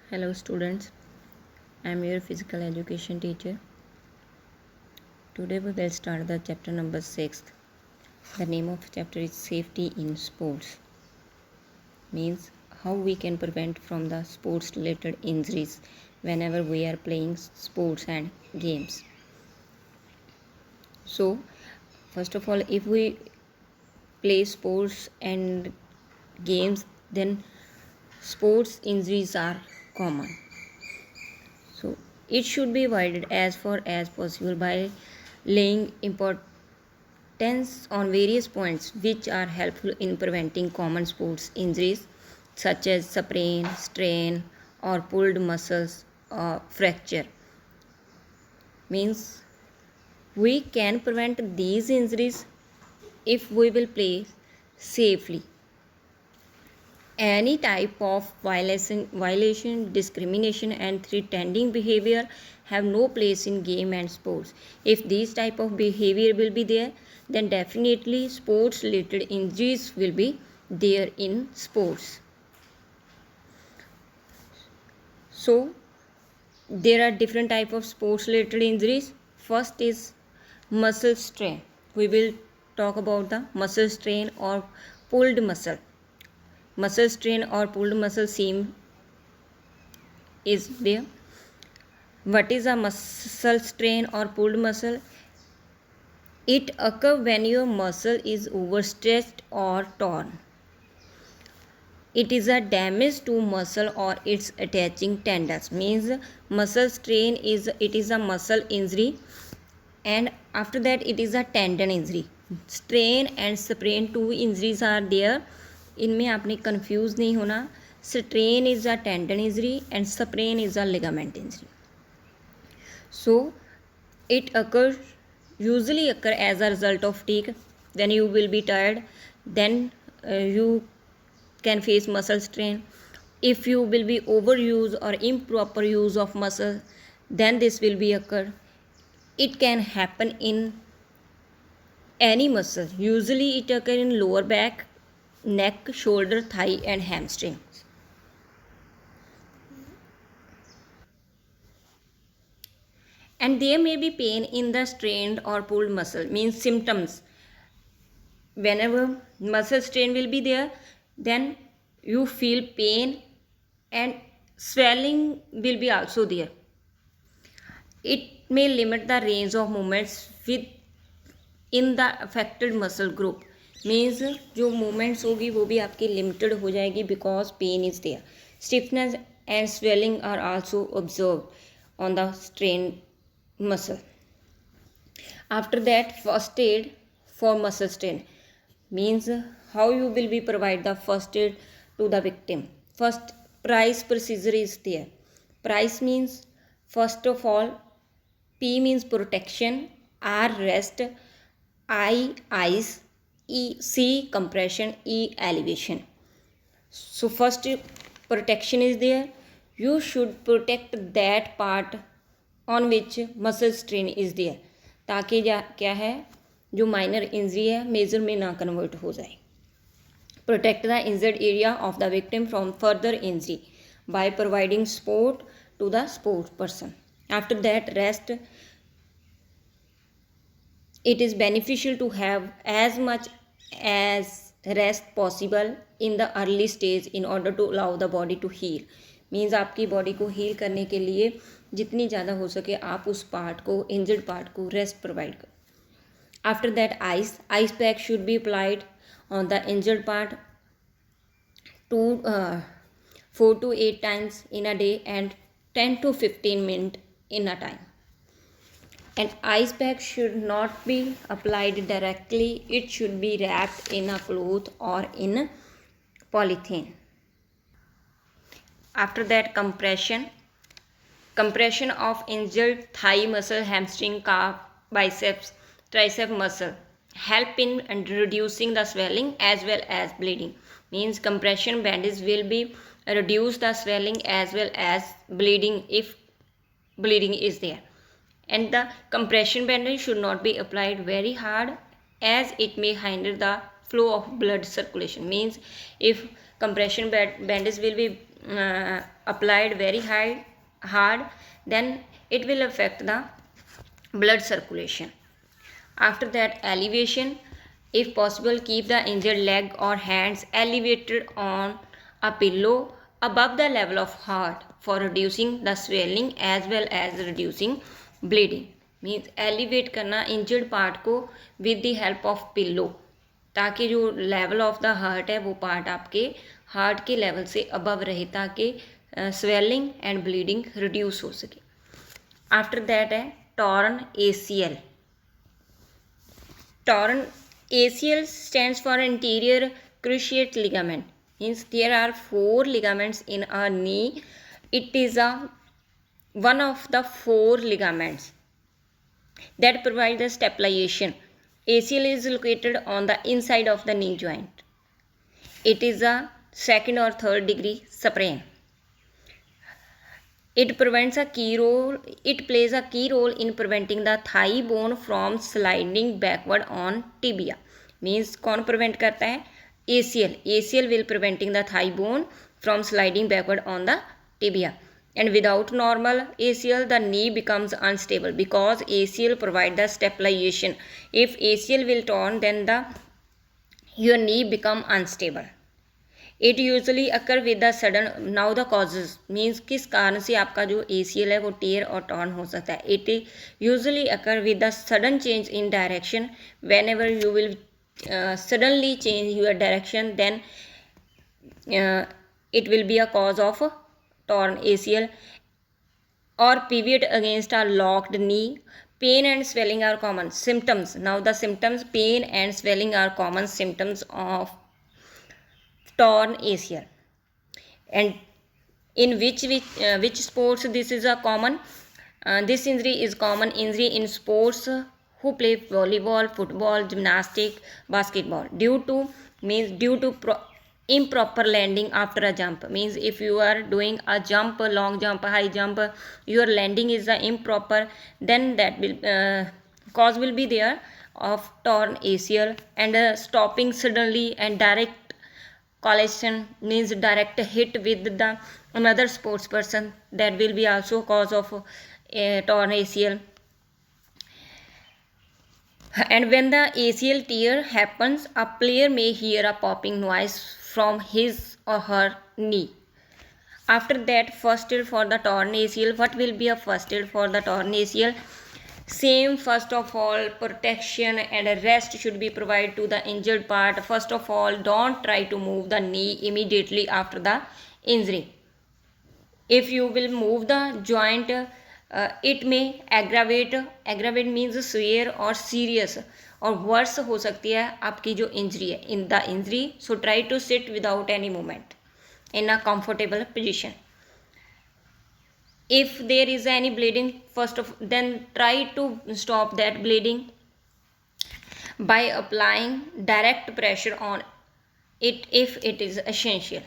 Hello students, I am your physical education teacher. Today we will start the chapter number 6. The name of the chapter is Safety in Sports. Means how we can prevent from the sports related injuries whenever we are playing sports and games. So first of all, if we play sports and games, then sports injuries are common. So it should be avoided as far as possible by laying importance on various points which are helpful in preventing common sports injuries such as sprain, strain, or pulled muscles or fracture. Means we can prevent these injuries if we will play safely. Any type of violation, discrimination, and threatening behavior have no place in game and sports. If these type of behavior will be there, then definitely sports related injuries will be there in sports. So there are different type of sports related injuries. First is muscle strain. We will talk about the muscle strain or pulled muscle. Muscle strain or pulled muscle seam is there. What is a muscle strain or pulled muscle? It occurs when your muscle is overstretched or torn. It is a damage to muscle or its attaching tendons. Means muscle strain is a muscle injury, and after that it is a tendon injury. Strain and sprain two injuries are there. इनमें आपने confuse नहीं होना. Strain is a tendon injury and sprain is a ligament injury. So it usually occur as a result of fatigue. Then you will be tired. Then you can face muscle strain. If you will be overuse or improper use of muscle, then this will be occur. It can happen in any muscle. Usually it occur in lower back, neck, shoulder, thigh, and hamstrings. And there may be pain in the strained or pulled muscle. Means symptoms. Whenever muscle strain will be there, then you feel pain and swelling will be also there. It may limit the range of movements within the affected muscle group. Means जो movements होगी वो भी आपकी limited हो जाएगी because pain is there. Stiffness and swelling are also observe on the strain muscle. After that, first aid for muscle strain means how you will be provide the first aid to the victim. First, price procedure is there. Price means first of all, P means protection, R rest, I ice, E C compression, E elevation. So first protection is there. You should protect that part on which muscle strain is there, ताकि क्या है जो minor injury है major में ना convert हो जाए. Protect the injured area of the victim from further injury by providing support to the sport person. After that rest. It is beneficial to have as much as rest possible in the early stage in order to allow the body to heal. Means आपकी body को heal करने के लिए जितनी ज़्यादा हो सके आप उस पार्ट को, इंजर्ड पार्ट को रेस्ट प्रोवाइड करो. After that ice pack should be applied on the injured part 4 to 8 times in a day and 10 to 15 minutes in a time. And ice pack should not be applied directly. It should be wrapped in a cloth or in polythene. After that, compression of injured thigh muscle, hamstring, calf, biceps, tricep muscle help in reducing the swelling as well as bleeding. Means compression bandage will be reduce the swelling as well as bleeding if bleeding is there. And the compression bandage should not be applied very hard as it may hinder the flow of blood circulation. Means if compression bandage will be applied very hard, then it will affect the blood circulation. After that, elevation. If possible, keep the injured leg or hands elevated on a pillow above the level of heart for reducing the swelling as well as reducing bleeding. Means elevate करना injured part को with the help of pillow, ताकि जो level of the heart है वो part आपके heart के level से above रहे, ताकि स्वेलिंग एंड ब्लीडिंग रिड्यूस हो सके. आफ्टर दैट है torn ACL. Torn ACL stands for anterior cruciate ligament. Means there are 4 ligaments in our knee. It is one of the 4 ligaments that provide the stabilization. ACL is located on the inside of the knee joint. It is a 2nd or 3rd degree sprain. It plays a key role in preventing the thigh bone from sliding backward on tibia. Means कौन prevent करता है? ACL. ACL will preventing the thigh bone from sliding backward on the tibia. And without normal ACL, the knee becomes unstable because ACL provide the stabilization. If ACL will torn, then your knee become unstable. It usually occur with the sudden. Now the causes means किस कारण से आपका जो ACL है वो टेयर और torn हो सकता है. It usually occur with the sudden change in direction. Whenever you will suddenly change your direction, then it will be a cause of torn ACL. Or pivot against a locked knee. Pain and swelling are common symptoms. Now the symptoms, pain and swelling are common symptoms of torn ACL. And in which sports this is a common? This injury is common injury in sports who play volleyball, football, gymnastics, basketball. Due to improper landing after a jump. Means if you are doing a jump, long jump, high jump, your landing is improper, then that will cause will be there of torn ACL. And stopping suddenly and direct collision means direct hit with the another sports person, that will be also cause of torn ACL. And when the ACL tear happens, a player may hear a popping noise from his or her knee. After that, first aid for the torn ACL. What will be a first aid for the torn ACL? Same, first of all, protection and rest should be provided to the injured part. First of all, don't try to move the knee immediately after the injury. If you will move the joint, it may aggravate means severe or serious और worse हो सकती है आपकी जो injury है in the injury. So try to sit without any movement in a comfortable position. If there is any bleeding, then try to stop that bleeding by applying direct pressure on it if it is essential.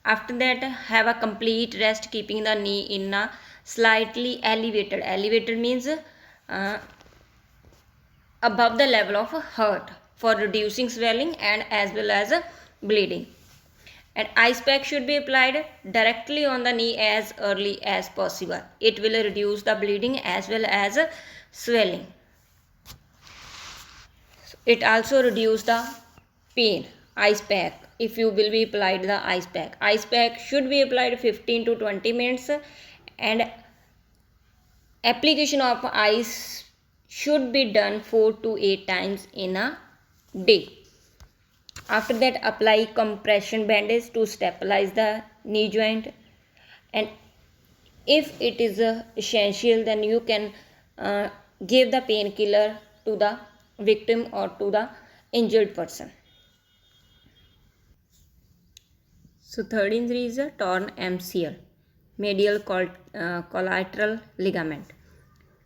After that, have a complete rest, keeping the knee in a slightly elevated means above the level of heart for reducing swelling and as well as bleeding. And ice pack should be applied directly on the knee as early as possible. It will reduce the bleeding as well as swelling. It also reduce the pain. Ice pack, if you will be applied the ice pack should be applied 15 to 20 minutes, and application of ice should be done 4 to 8 times in a day. After that, apply compression bandage to stabilize the knee joint. And if it is essential, then you can give the painkiller to the victim or to the injured person. So third injury is a torn MCL, medial collateral ligament.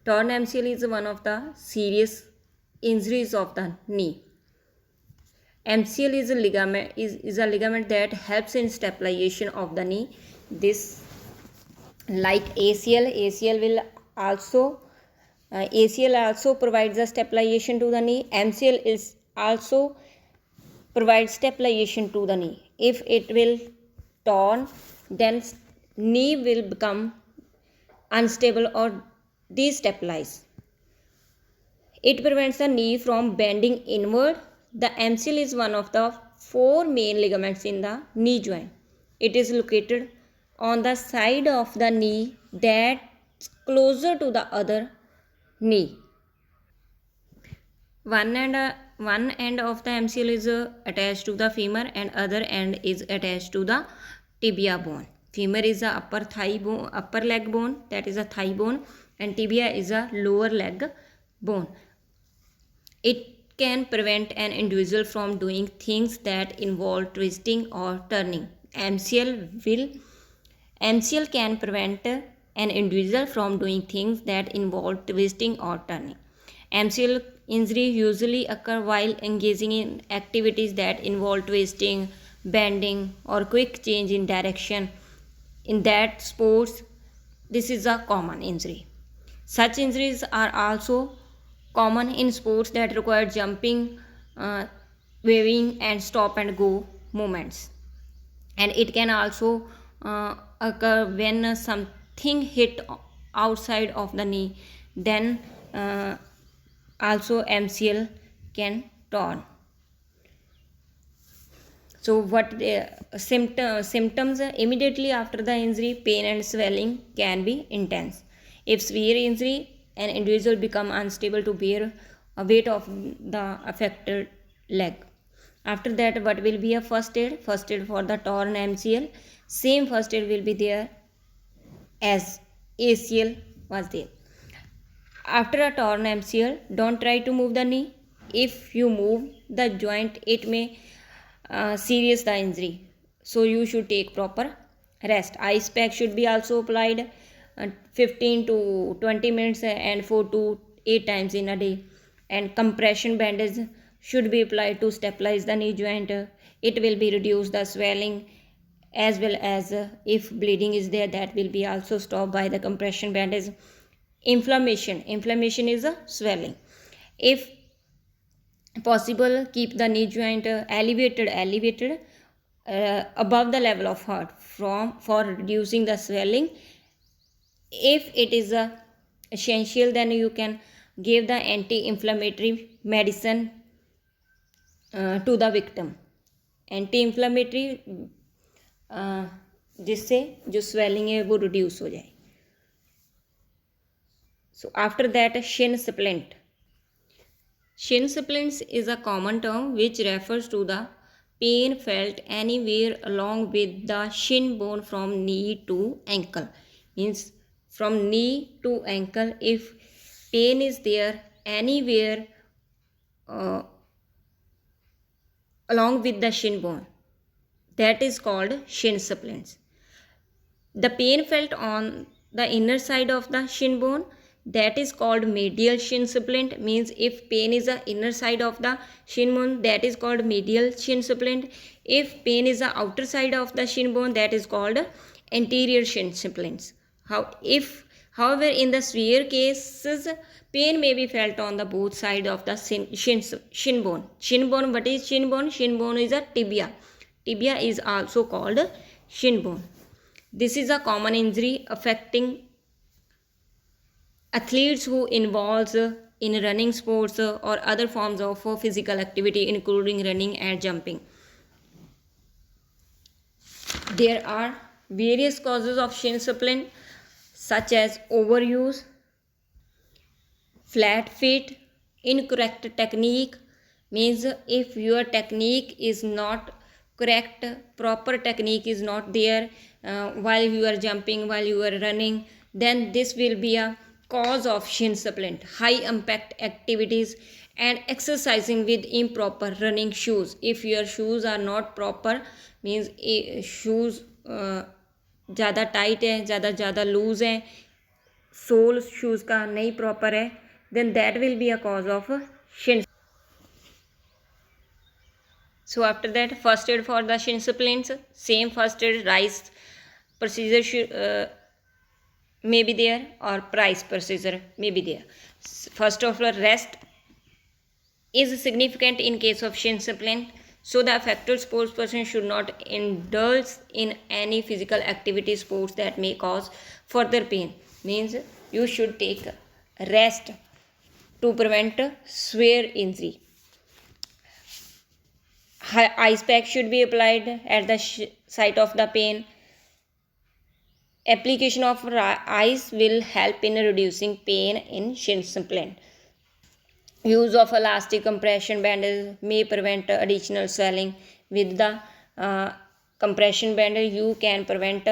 Torn MCL is one of the serious injuries of the knee. MCL is a ligament that helps in stabilization of the knee. This, like ACL will also provides the stabilization to the knee. MCL is also provides stabilization to the knee. If it will torn, then knee will become unstable or destabilize. It prevents the knee from bending inward. The MCL is one of the four main ligaments in the knee joint. It is located on the side of the knee that's closer to the other knee. One end of the MCL is attached to the femur and other end is attached to the tibia bone. Femur is a upper thigh bone, upper leg bone, that is a thigh bone, and tibia is a lower leg bone. It can prevent an individual from doing things that involve twisting or turning. MCL can prevent an individual from doing things that involve twisting or turning. MCL injury usually occur while engaging in activities that involve twisting, bending, or quick change in direction. In that sports, this is a common injury. Such injuries are also common in sports that require jumping, waving, and stop and go movements. And it can also occur when something hit outside of the knee, then also MCL can torn. So what symptoms immediately after the injury, pain and swelling can be intense. If severe injury, an individual become unstable to bear a weight of the affected leg. After that, what will be a first aid? First aid for the torn MCL. Same first aid will be there as ACL was there. After a torn MCL, don't try to move the knee. If you move the joint, it may serious the injury. So you should take proper rest. Ice pack should be also applied 15 to 20 minutes and 4 to 8 times in a day. And compression bandage should be applied to stabilize the knee joint. It will be reduce the swelling, as well as if bleeding is there, that will be also stopped by the compression bandage. Inflammation is a swelling. If possible, keep the knee joint elevated above the level of heart for reducing the swelling. If it is essential, then you can give the anti-inflammatory medicine to the victim. Anti जिससे जो swelling है वो reduce हो जाए. So after that, shin splint. Shin splints is a common term which refers to the pain felt anywhere along with the shin bone from knee to ankle. Means from knee to ankle, if pain is there anywhere along with the shin bone, that is called shin splints. The pain felt on the inner side of the shin bone, that is called medial shin splint. Means if pain is the inner side of the shin bone, that is called medial shin splint. If pain is the outer side of the shin bone, that is called anterior shin splints. However, in the severe cases, pain may be felt on the both sides of the shin bone. Shin bone, what is shin bone? Shin bone is a tibia. Tibia is also called shin bone. This is a common injury affecting athletes who involves in running sports or other forms of physical activity, including running and jumping. There are various causes of shin splint, such as overuse, flat feet, incorrect technique. Means if your technique is not correct, proper technique is not there while you are jumping, while you are running, then this will be a cause of shin splint. High impact activities and exercising with improper running shoes. If your shoes are not proper, means shoes ज़्यादा tight है, ज़्यादा loose है, soul shoes का नहीं proper है, then that will be a cause of shin. So after that, first aid for the shin splints. Same first aid RICE procedure may be there, or PRICE procedure may be there. First of all, rest is significant in case of shin splint. So the affected sports person should not indulge in any physical activity sports that may cause further pain. Means you should take rest to prevent severe injury. Ice pack should be applied at the site of the pain. Application of ice will help in reducing pain in shin splint. Use of elastic compression bandage may prevent additional swelling. With the compression bandage, you can prevent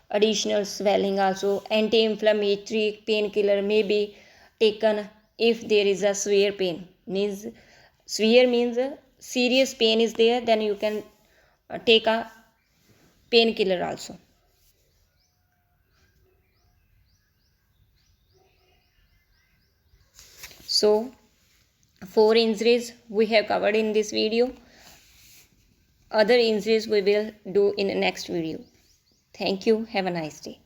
additional swelling also. Anti-inflammatory painkiller may be taken if there is a severe pain. Severe means serious pain is there, then you can take a painkiller also. So 4 injuries we have covered in this video. Other injuries we will do in the next video. Thank you. Have a nice day.